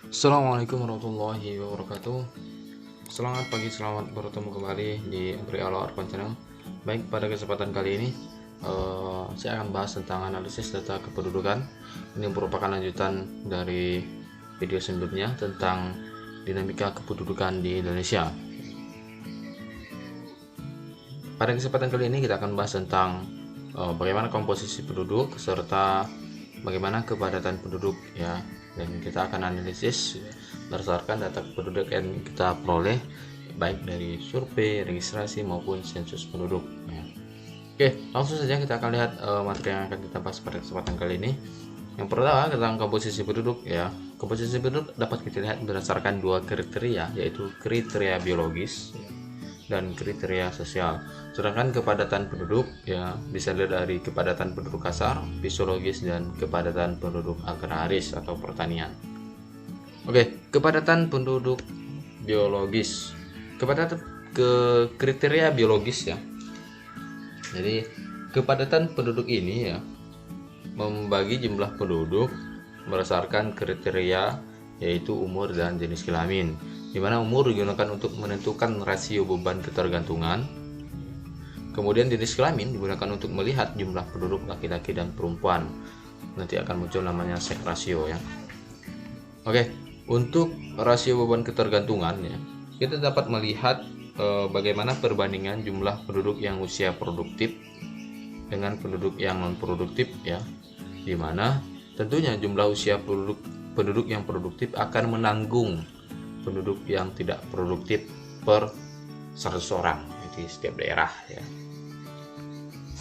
Assalamualaikum warahmatullahi wabarakatuh. Selamat pagi, selamat bertemu kembali di Bri Alo Arfan Channel. Baik, pada kesempatan kali ini saya akan bahas tentang analisis data kependudukan. Ini merupakan lanjutan dari video sebelumnya tentang dinamika kependudukan di Indonesia. Pada kesempatan kali ini kita akan bahas tentang bagaimana komposisi penduduk serta bagaimana kepadatan penduduk ya, dan kita akan analisis berdasarkan data penduduk yang kita peroleh baik dari survei, registrasi maupun sensus penduduk ya. Oke, langsung saja kita akan lihat materi yang akan kita bahas pada kesempatan kali ini. Yang pertama tentang komposisi penduduk ya. Komposisi penduduk dapat kita lihat berdasarkan dua kriteria, yaitu kriteria biologis dan kriteria sosial. Sedangkan kepadatan penduduk ya bisa dilihat dari kepadatan penduduk kasar, fisiologis, dan kepadatan penduduk agraris atau pertanian. Oke, kepadatan penduduk biologis. Kepadatan kriteria biologis ya. Jadi kepadatan penduduk ini ya membagi jumlah penduduk berdasarkan kriteria yaitu umur dan jenis kelamin, di mana umur digunakan untuk menentukan rasio beban ketergantungan. Kemudian jenis kelamin digunakan untuk melihat jumlah penduduk laki-laki dan perempuan. Nanti akan muncul namanya sex ratio ya. Oke, untuk rasio beban ketergantungan ya, kita dapat melihat bagaimana perbandingan jumlah penduduk yang usia produktif dengan penduduk yang non produktif ya, di mana tentunya jumlah usia penduduk yang produktif akan menanggung penduduk yang tidak produktif per 100 orang di setiap daerah ya.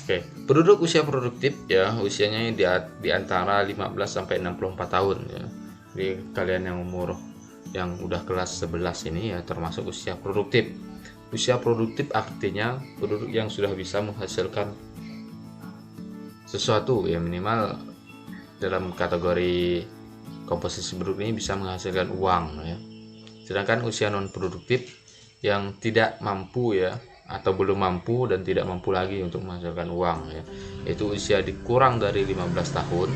Oke, penduduk usia produktif ya usianya di antara 15 sampai 64 tahun ya. Jadi kalian yang umur yang udah kelas 11 ini ya termasuk usia produktif. Usia produktif artinya penduduk yang sudah bisa menghasilkan sesuatu ya, minimal dalam kategori komposisi penduduk ini bisa menghasilkan uang ya. Sedangkan usia non produktif yang tidak mampu ya atau belum mampu dan tidak mampu lagi untuk menghasilkan uang ya, itu usia dikurang dari 15 tahun,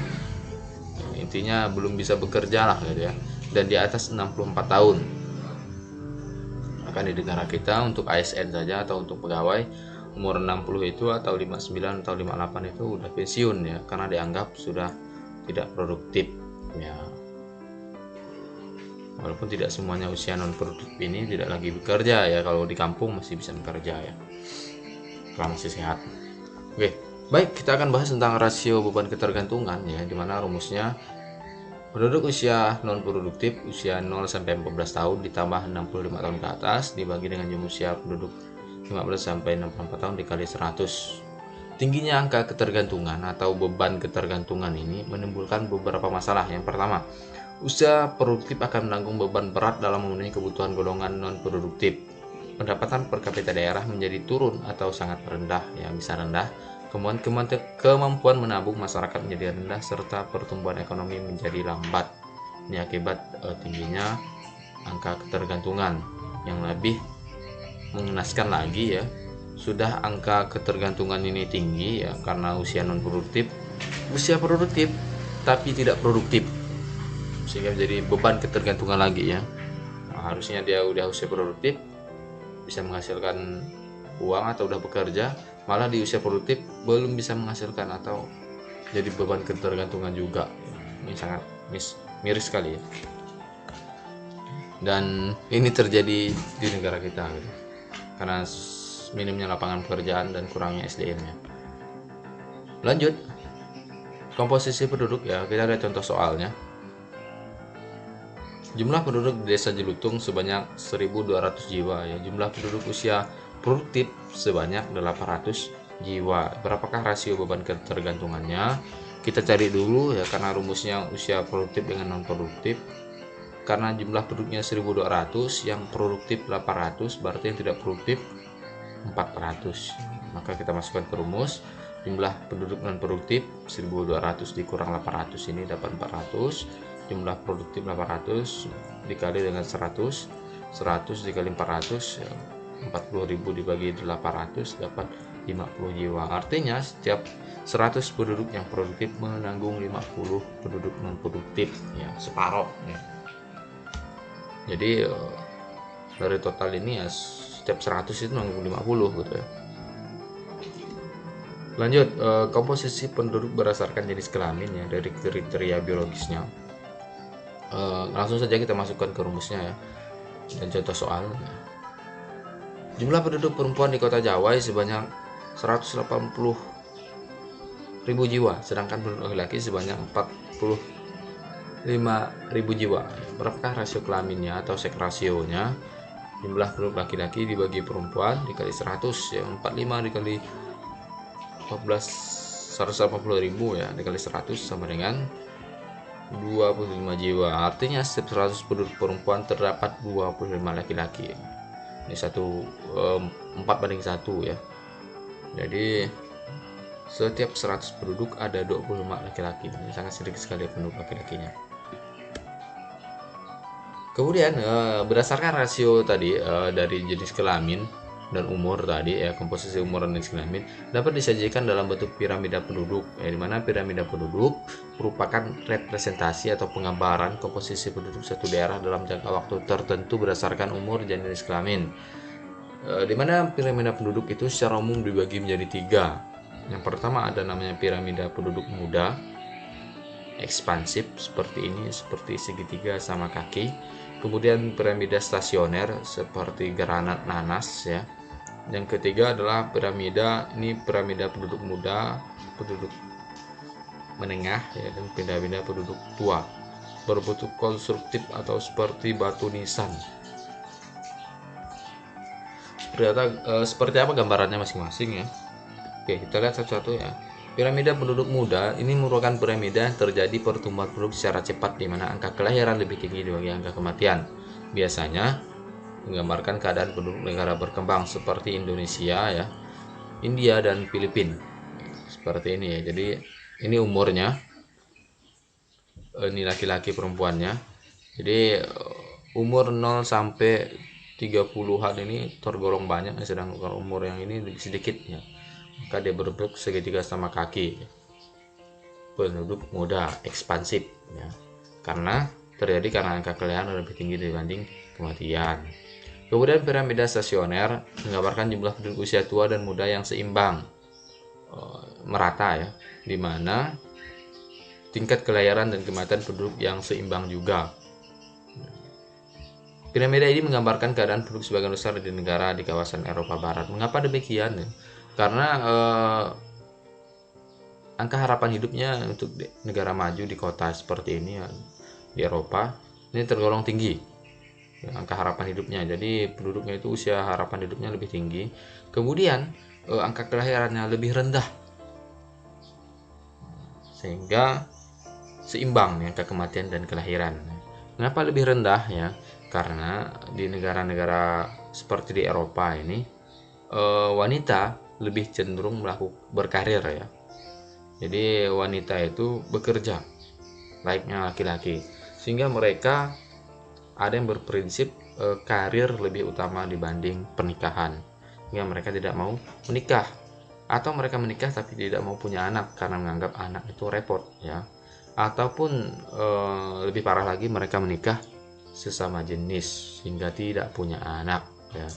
intinya belum bisa bekerja lah gitu ya, dan di atas 64 tahun. Akan di negara kita untuk ASN saja atau untuk pegawai umur 60 itu atau 59 atau 58 itu udah pensiun ya, karena dianggap sudah tidak produktif ya. Walaupun tidak semuanya usia non produktif ini tidak lagi bekerja ya, kalau di kampung masih bisa bekerja ya kalau masih sehat. Oke, baik, kita akan bahas tentang rasio beban ketergantungan ya, dimana rumusnya penduduk usia non produktif usia 0 sampai 14 tahun ditambah 65 tahun ke atas dibagi dengan jumlah usia penduduk 15 sampai 64 tahun dikali 100. Tingginya angka ketergantungan atau beban ketergantungan ini menimbulkan beberapa masalah. Yang pertama, usia produktif akan menanggung beban berat dalam memenuhi kebutuhan golongan non-produktif. Pendapatan per kapita daerah menjadi turun atau sangat rendah, ya bisa rendah. Kemampuan menabung masyarakat menjadi rendah serta pertumbuhan ekonomi menjadi lambat. Ini akibat tingginya angka ketergantungan. Yang lebih mengenaskan lagi ya, sudah angka ketergantungan ini tinggi ya karena usia non produktif, usia produktif tapi tidak produktif, sehingga menjadi beban ketergantungan lagi ya. Nah, harusnya dia udah usia produktif bisa menghasilkan uang atau udah bekerja, malah di usia produktif belum bisa menghasilkan atau jadi beban ketergantungan juga. Ini sangat miris sekali ya, dan ini terjadi di negara kita gitu, karena minimnya lapangan pekerjaan dan kurangnya SDM-nya. Lanjut, komposisi penduduk ya, kita lihat contoh soalnya. Jumlah penduduk di Desa Jelutung sebanyak 1.200 jiwa ya. Jumlah penduduk usia produktif sebanyak 800 jiwa. Berapakah rasio beban ketergantungannya? Kita cari dulu ya, karena rumusnya usia produktif dengan non produktif. Karena jumlah penduduknya 1.200, yang produktif 800, berarti yang tidak produktif 400. Maka kita masukkan ke rumus, jumlah penduduk non produktif 1.200 dikurang 800 ini dapat 400, jumlah produktif 800 dikali dengan 100 dikali 400 40.000 dibagi 800 dapat 50 jiwa. Artinya setiap 100 penduduk yang produktif menanggung 50 penduduk non produktif ya, separuh ya. Jadi dari total ini ya setiap 100 itu nanggung 50 gitu ya. Lanjut, komposisi penduduk berdasarkan jenis kelamin ya, dari kriteria biologisnya. Langsung saja kita masukkan ke rumusnya ya, dan contoh soal. Jumlah penduduk perempuan di kota Jawa sebanyak 180.000 jiwa, sedangkan penduduk laki-laki sebanyak 45.000 jiwa. Berapakah rasio kelaminnya atau seks rasionya? Jumlah penduduk laki-laki dibagi perempuan dikali 100 ya, 45 dikali 14, 180.000 ya, dikali 100 sama dengan 25 jiwa. Artinya setiap 100 penduduk perempuan terdapat 25 laki-laki. Ini 4:1 ya. Jadi setiap 100 penduduk ada 25 laki-laki. Ini sangat sedikit sekali penduduk laki-lakinya. Kemudian berdasarkan rasio tadi dari jenis kelamin dan umur tadi ya, komposisi umur dan jenis kelamin dapat disajikan dalam bentuk piramida penduduk ya, di mana piramida penduduk merupakan representasi atau penggambaran komposisi penduduk satu daerah dalam jangka waktu tertentu berdasarkan umur dan jenis kelamin. Di mana piramida penduduk itu secara umum dibagi menjadi 3. Yang pertama ada namanya piramida penduduk muda, ekspansif seperti ini, seperti segitiga sama kaki. Kemudian piramida stasioner seperti granat nanas ya. Yang ketiga adalah piramida penduduk muda, penduduk menengah ya, dan piramida penduduk tua berbentuk konstruktif atau seperti batu nisan. Seperti apa gambarannya masing-masing ya. Oke, kita lihat satu-satu ya. Piramida penduduk muda ini merupakan piramida yang terjadi pertumbuhan penduduk secara cepat, di mana angka kelahiran lebih tinggi dibanding angka kematian. Biasanya menggambarkan keadaan penduduk negara berkembang seperti Indonesia ya, India dan Filipina. Seperti ini ya. Jadi ini umurnya, ini laki-laki perempuannya. Jadi umur 0 sampai 30-an ini tergolong banyak, sedangkan umur yang ini lebih sedikit ya. Maka dia berbentuk segitiga sama kaki. Penduduk muda ekspansif ya, karena angka kelahiran lebih tinggi dibanding kematian. Kemudian piramida stasioner menggambarkan jumlah penduduk usia tua dan muda yang seimbang, merata ya, di mana tingkat kelahiran dan kematian penduduk yang seimbang juga. Piramida ini menggambarkan keadaan penduduk sebagian besar di negara di kawasan Eropa Barat. Mengapa demikian? Karena angka harapan hidupnya untuk negara maju di kota seperti ini ya, di Eropa ini tergolong tinggi ya, angka harapan hidupnya. Jadi penduduknya itu usia harapan hidupnya lebih tinggi. Kemudian angka kelahirannya lebih rendah, sehingga seimbang nih angka kematian dan kelahiran. Kenapa lebih rendah ya? Karena di negara-negara seperti di Eropa ini wanita lebih cenderung berkarir ya. Jadi wanita itu bekerja layaknya laki-laki, sehingga mereka ada yang berprinsip karir lebih utama dibanding pernikahan, sehingga mereka tidak mau menikah, atau mereka menikah tapi tidak mau punya anak karena menganggap anak itu repot ya. Ataupun lebih parah lagi, mereka menikah sesama jenis sehingga tidak punya anak ya.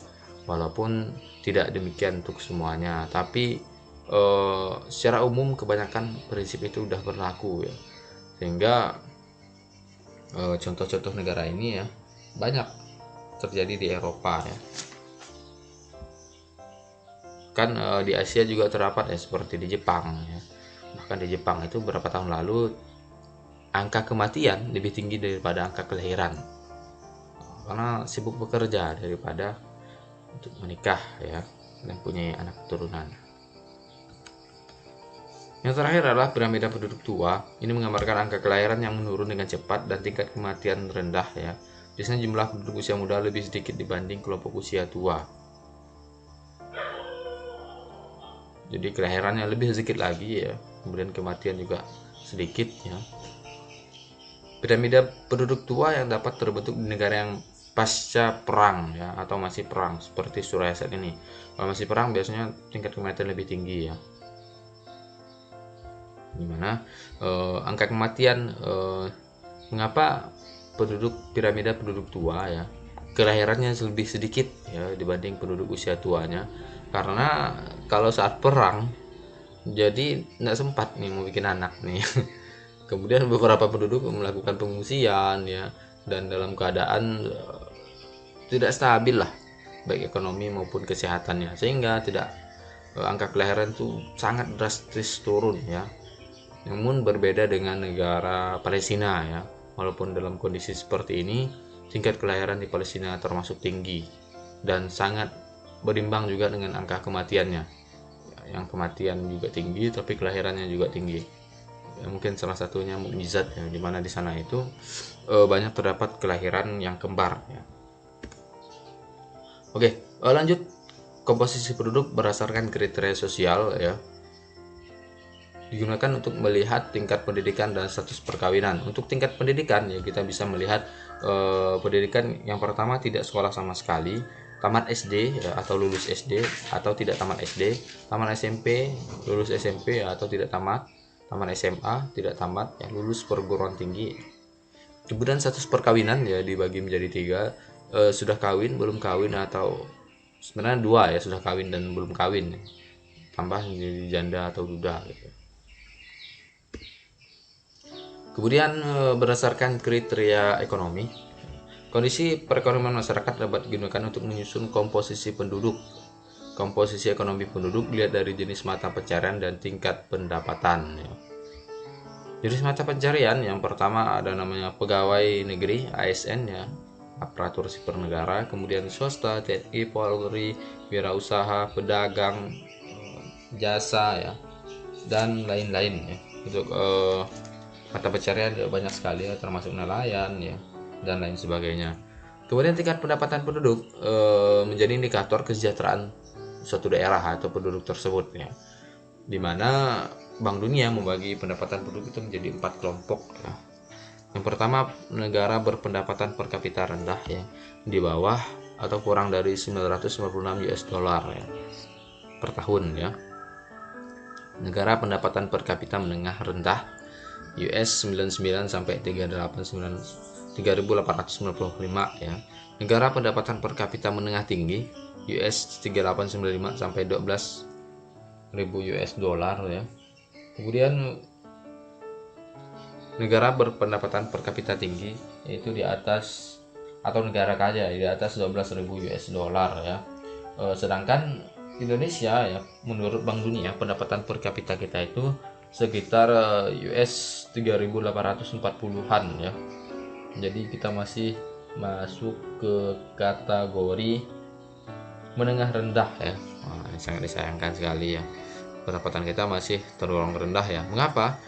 Walaupun tidak demikian untuk semuanya, tapi secara umum kebanyakan prinsip itu sudah berlaku ya, sehingga contoh-contoh negara ini ya banyak terjadi di Eropa ya. Kan di Asia juga terdapat ya, seperti di Jepang ya. Bahkan di Jepang itu beberapa tahun lalu angka kematian lebih tinggi daripada angka kelahiran, karena sibuk bekerja daripada untuk menikah ya dan punya anak keturunan. Yang terakhir adalah piramida penduduk tua. Ini menggambarkan angka kelahiran yang menurun dengan cepat dan tingkat kematian rendah ya. Biasanya jumlah penduduk usia muda lebih sedikit dibanding kelompok usia tua. Jadi kelahirannya lebih sedikit lagi ya, kemudian kematian juga sedikit ya. Piramida penduduk tua yang dapat terbentuk di negara yang pasca perang ya, atau masih perang seperti Suraya saat ini. Kalau masih perang biasanya tingkat kematian lebih tinggi ya, dimana angka kematian mengapa piramida penduduk tua ya, kelahirannya lebih sedikit ya dibanding penduduk usia tuanya, karena kalau saat perang jadi nggak sempat nih mau bikin anak nih. Kemudian beberapa penduduk melakukan pengungsian ya, dan dalam keadaan tidak stabil lah baik ekonomi maupun kesehatannya, sehingga tidak angka kelahiran itu sangat drastis turun ya. Namun berbeda dengan negara Palestina ya, walaupun dalam kondisi seperti ini tingkat kelahiran di Palestina termasuk tinggi dan sangat berimbang juga dengan angka kematiannya ya, yang kematian juga tinggi tapi kelahirannya juga tinggi ya. Mungkin salah satunya mukjizat ya, dimana di sana itu banyak terdapat kelahiran yang kembar ya. Oke, lanjut. Komposisi penduduk berdasarkan kriteria sosial ya, digunakan untuk melihat tingkat pendidikan dan status perkawinan. Untuk tingkat pendidikan ya, kita bisa melihat pendidikan yang pertama tidak sekolah sama sekali, tamat SD ya, atau lulus SD, atau tidak tamat SD, tamat SMP, lulus SMP ya, atau tidak tamat, tamat SMA, tidak tamat ya, lulus perguruan tinggi. Kemudian status perkawinan ya dibagi menjadi 3, sudah kawin, belum kawin, atau sebenarnya 2 ya, sudah kawin dan belum kawin, tambah menjadi janda atau duda gitu. Kemudian berdasarkan kriteria ekonomi, kondisi perekonomian masyarakat dapat digunakan untuk menyusun komposisi penduduk. Komposisi ekonomi penduduk dilihat dari jenis mata pencarian dan tingkat pendapatan ya. Jenis mata pencarian yang pertama ada namanya pegawai negeri ASN ya, aparatur sipil negara, kemudian swasta, TNI, Polri, wirausaha, pedagang, jasa ya, dan lain-lain ya. Untuk mata pencarian banyak sekali ya, termasuk nelayan ya, dan lain sebagainya. Kemudian tingkat pendapatan penduduk menjadi indikator kesejahteraan suatu daerah atau penduduk tersebut ya, dimana Bank Dunia membagi pendapatan penduduk itu menjadi 4 kelompok ya. Yang pertama, negara berpendapatan per kapita rendah ya, di bawah atau kurang dari 996 US dollar ya, per tahun ya. Negara pendapatan per kapita menengah rendah US 99 sampai 3.895 ya. Negara pendapatan per kapita menengah tinggi US 3895 sampai 12.000 US dollar ya. Kemudian negara berpendapatan per kapita tinggi yaitu di atas, atau negara kaya di atas 12.000 US dollar ya. Sedangkan Indonesia ya, menurut Bank Dunia pendapatan per kapita kita itu sekitar US 3.840-an ya. Jadi kita masih masuk ke kategori menengah rendah ya. Ini sangat disayangkan sekali ya, pendapatan kita masih tergolong rendah ya. Mengapa?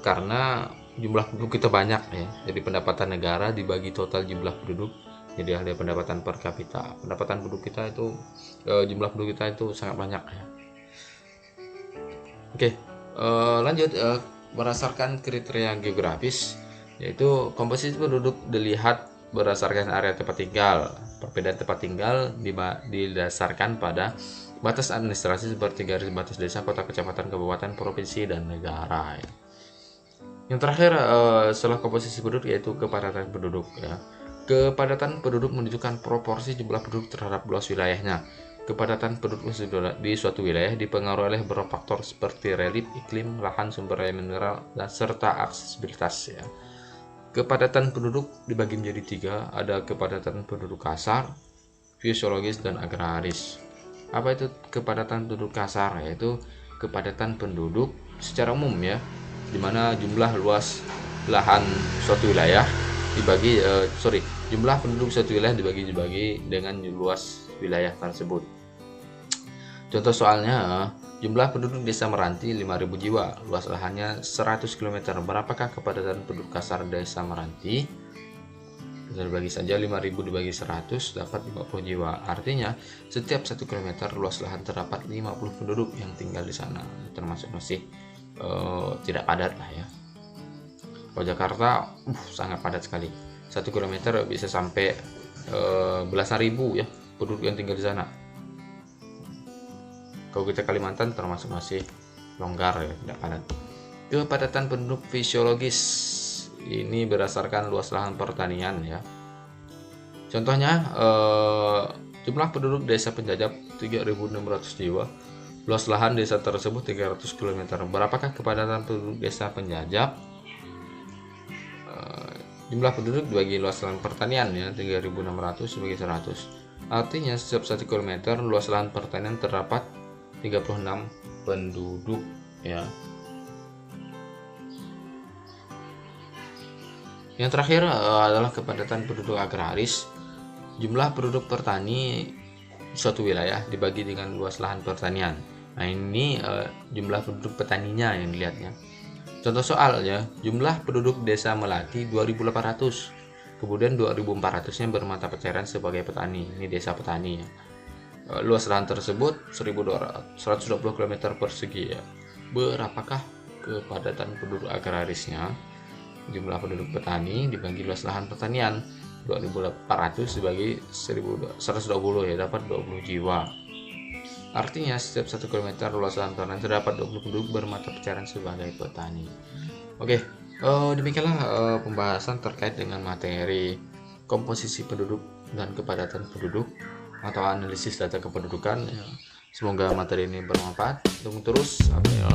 Karena jumlah penduduk kita banyak ya. Jadi pendapatan negara dibagi total jumlah penduduk, jadi ada pendapatan per kapita. Pendapatan penduduk kita itu jumlah penduduk kita itu sangat banyak ya. Oke, lanjut. Berdasarkan kriteria geografis, yaitu komposisi penduduk dilihat berdasarkan area tempat tinggal. Perbedaan tempat tinggal didasarkan pada batas administrasi seperti garis batas desa, kota, kecamatan, kabupaten, provinsi, dan negara ya. Yang terakhir setelah komposisi penduduk yaitu kepadatan penduduk ya. Kepadatan penduduk menunjukkan proporsi jumlah penduduk terhadap luas wilayahnya. Kepadatan penduduk di suatu wilayah dipengaruhi oleh beberapa faktor seperti relief, iklim, lahan, sumber daya mineral, dan serta aksesibilitas ya. Kepadatan penduduk dibagi menjadi 3, ada kepadatan penduduk kasar, fisiologis, dan agraris. Apa itu kepadatan penduduk kasar? Yaitu kepadatan penduduk secara umum ya, dimana jumlah luas lahan suatu wilayah dibagi jumlah penduduk suatu wilayah dibagi dengan luas wilayah tersebut. Contoh soalnya, jumlah penduduk desa Meranti 5.000 jiwa, luas lahannya 100 km. Berapakah kepadatan penduduk kasar desa Meranti? Kita bagi saja 5.000 dibagi 100 dapat 50 jiwa. Artinya setiap 1 km luas lahan terdapat 50 penduduk yang tinggal di sana. Termasuk masih tidak padat lah ya. Kalau Jakarta sangat padat sekali. 1 km bisa sampai belasan ribu ya penduduk yang tinggal di sana. Kalau kita Kalimantan termasuk masih longgar ya, tidak padat. Kepadatan penduduk fisiologis ini berdasarkan luas lahan pertanian ya. Contohnya jumlah penduduk desa penjajah 3.600 jiwa, luas lahan desa tersebut 300 km. Berapakah kepadatan penduduk desa penjajah? Jumlah penduduk dibagi luas lahan pertanian ya, 3.600 sebagai 100. Artinya setiap 1 km luas lahan pertanian terdapat 36 penduduk ya. Yang terakhir adalah kepadatan penduduk agraris. Jumlah penduduk petani suatu wilayah dibagi dengan luas lahan pertanian. Nah, ini jumlah penduduk petaninya yang dilihatnya. Contoh soal ya, jumlah penduduk desa Melati 2.800. Kemudian 2.400-nya bermata pencarian sebagai petani. Ini desa petani ya. Luas lahan tersebut 120 km persegi ya. Berapakah kepadatan penduduk agrarisnya? Jumlah penduduk petani dibagi luas lahan pertanian 2.400 dibagi 120 ya, dapat 20 jiwa. Artinya setiap 1 km luas lahan pertanian terdapat 20 penduduk bermata pencarian sebagai petani. Oke, demikianlah pembahasan terkait dengan materi komposisi penduduk dan kepadatan penduduk atau analisis data kependudukan. Semoga materi ini bermanfaat. Tunggu terus update